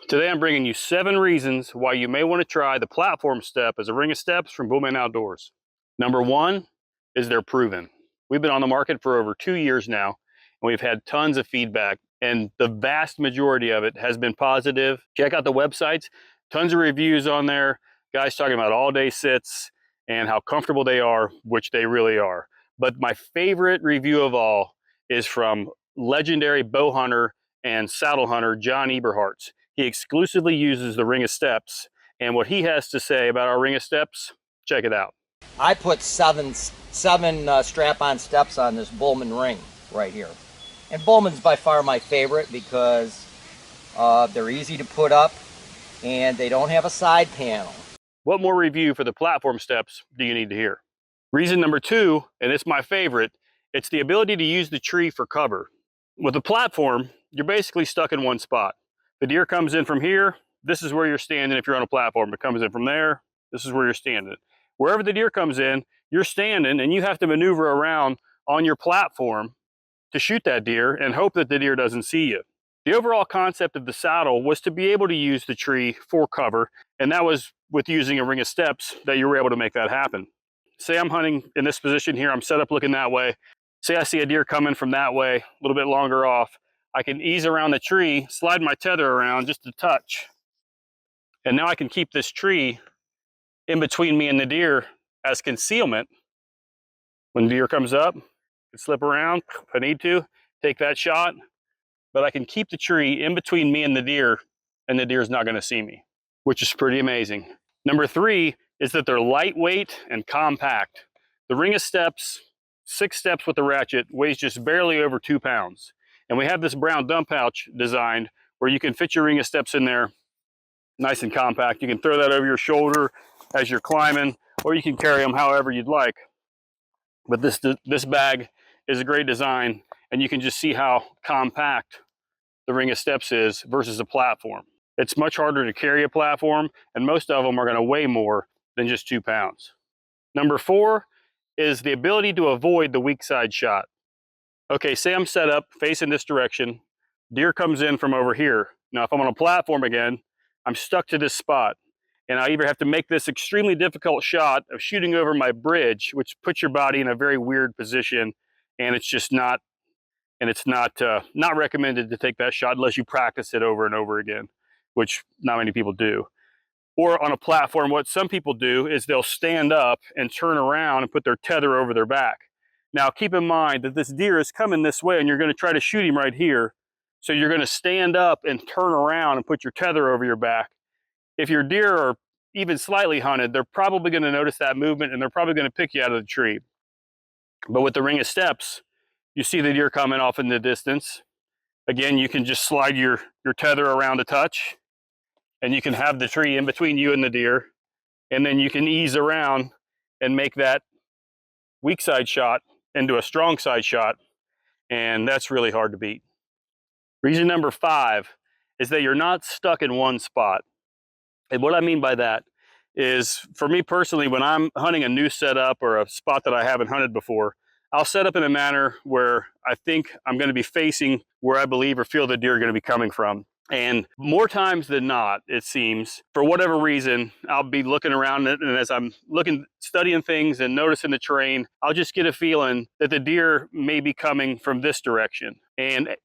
Today I'm bringing you 7 reasons why you may want to try the platform step as a ring of steps from Bullman Outdoors. Number 1 is they're proven. We've been on the market for over 2 years now, and we've had tons of feedback, and the vast majority of it has been positive. Check out the websites, tons of reviews on there, guys talking about all-day sits and how comfortable they are, which they really are. But my favorite review of all is from legendary bow hunter and saddle hunter John Eberhart's. He exclusively uses the ring of steps, and what he has to say about our ring of steps, check it out. I put seven strap-on steps on this Bullman ring right here. And Bullman's by far my favorite because they're easy to put up and they don't have a side panel. What more review for the platform steps do you need to hear? Reason number 2, and it's my favorite, it's the ability to use the tree for cover. With the platform, you're basically stuck in one spot. The deer comes in from here, this is where you're standing if you're on a platform. It comes in from there, this is where you're standing. Wherever the deer comes in, you're standing and you have to maneuver around on your platform to shoot that deer and hope that the deer doesn't see you. The overall concept of the saddle was to be able to use the tree for cover, and that was with using a ring of steps that you were able to make that happen. Say I'm hunting in this position here, I'm set up looking that way. Say I see a deer coming from that way, a little bit longer off. I can ease around the tree, slide my tether around just a touch, and now I can keep this tree in between me and the deer as concealment. When the deer comes up, I can slip around if I need to, take that shot, but I can keep the tree in between me and the deer's not gonna see me, which is pretty amazing. Number 3 is that they're lightweight and compact. The ring of steps, 6 steps with the ratchet, weighs just barely over 2 pounds. And we have this brown dump pouch designed where you can fit your ring of steps in there nice and compact. You can throw that over your shoulder as you're climbing, or you can carry them however you'd like. But this bag is a great design, and you can just see how compact the ring of steps is versus a platform. It's much harder to carry a platform, and most of them are going to weigh more than just 2 pounds. Number 4 is the ability to avoid the weak side shot. Okay, say I'm set up facing this direction, deer comes in from over here. Now if I'm on a platform again, I'm stuck to this spot, and I either have to make this extremely difficult shot of shooting over my bridge, which puts your body in a very weird position, and it's just not recommended to take that shot unless you practice it over and over again, which not many people do. Or on a platform, what some people do is they'll stand up and turn around and put their tether over their back. Now keep in mind that this deer is coming this way and you're going to try to shoot him right here. So you're going to stand up and turn around and put your tether over your back. If your deer are even slightly hunted, they're probably going to notice that movement and they're probably going to pick you out of the tree. But with the ring of steps, you see the deer coming off in the distance. Again, you can just slide your tether around a touch, and you can have the tree in between you and the deer, and then you can ease around and make that weak side shot into a strong side shot, and that's really hard to beat. Reason number 5 is that you're not stuck in one spot. And what I mean by that is, for me personally, when I'm hunting a new setup or a spot that I haven't hunted before, I'll set up in a manner where I think I'm going to be facing where I believe or feel the deer are going to be coming from. And more times than not, it seems, for whatever reason, I'll be looking around it, and as I'm studying things and noticing the terrain, I'll just get a feeling that the deer may be coming from this direction.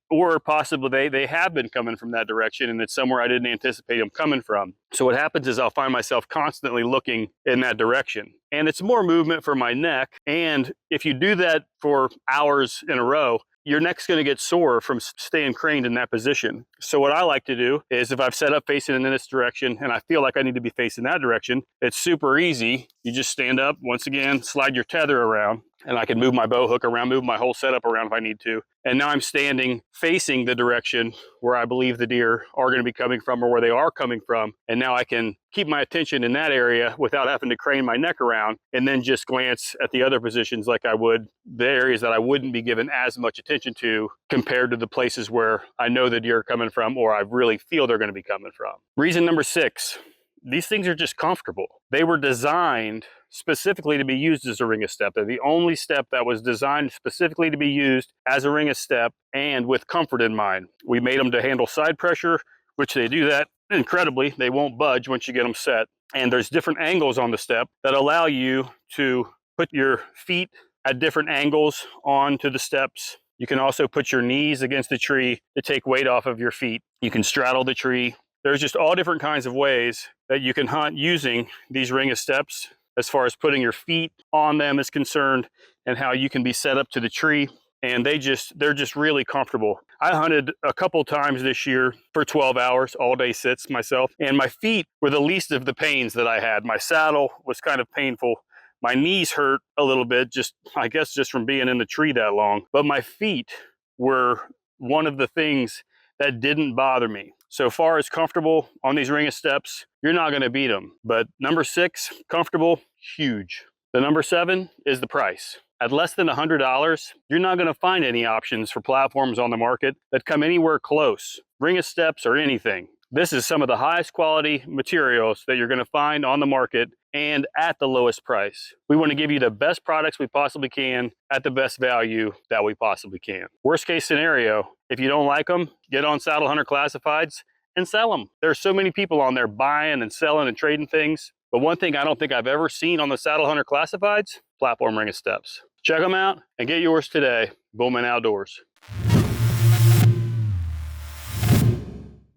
Or possibly they have been coming from that direction, and it's somewhere I didn't anticipate them coming from. So what happens is I'll find myself constantly looking in that direction. And it's more movement for my neck. And if you do that for hours in a row, your neck's going to get sore from staying craned in that position. So what I like to do is, if I've set up facing in this direction and I feel like I need to be facing that direction, it's super easy. You just stand up, once again, slide your tether around, and I can move my bow hook around, move my whole setup around if I need to. And now I'm standing facing the direction where I believe the deer are going to be coming from, or where they are coming from. And now I can keep my attention in that area without having to crane my neck around, and then just glance at the other positions like I would the areas that I wouldn't be given as much attention to, compared to the places where I know the deer are coming from, or I really feel they're going to be coming from. Reason number 6, these things are just comfortable. They were designed specifically to be used as a ring of step. They're the only step that was designed specifically to be used as a ring of step and with comfort in mind. We made them to handle side pressure, which they do that incredibly, they won't budge once you get them set. And there's different angles on the step that allow you to put your feet at different angles onto the steps. You can also put your knees against the tree to take weight off of your feet. You can straddle the tree. There's just all different kinds of ways that you can hunt using these ring of steps, as far as putting your feet on them is concerned, and how you can be set up to the tree. And they're just really comfortable. I hunted a couple times this year for 12 hours, all day sits myself, and my feet were the least of the pains that I had. My saddle was kind of painful. My knees hurt a little bit, I guess just from being in the tree that long. But my feet were one of the things that didn't bother me. So far as comfortable on these ring of steps, you're not gonna beat them. But number 6, comfortable, huge. The number 7 is the price. At less than $100, you're not gonna find any options for platforms on the market that come anywhere close. Ring of steps or anything. This is some of the highest quality materials that you're gonna find on the market and at the lowest price. We wanna give you the best products we possibly can at the best value that we possibly can. Worst case scenario, if you don't like them, get on Saddle Hunter Classifieds and sell them. There's so many people on there buying and selling and trading things. But one thing I don't think I've ever seen on the Saddle Hunter Classifieds, platform ring of steps. Check them out and get yours today. Bullman Outdoors.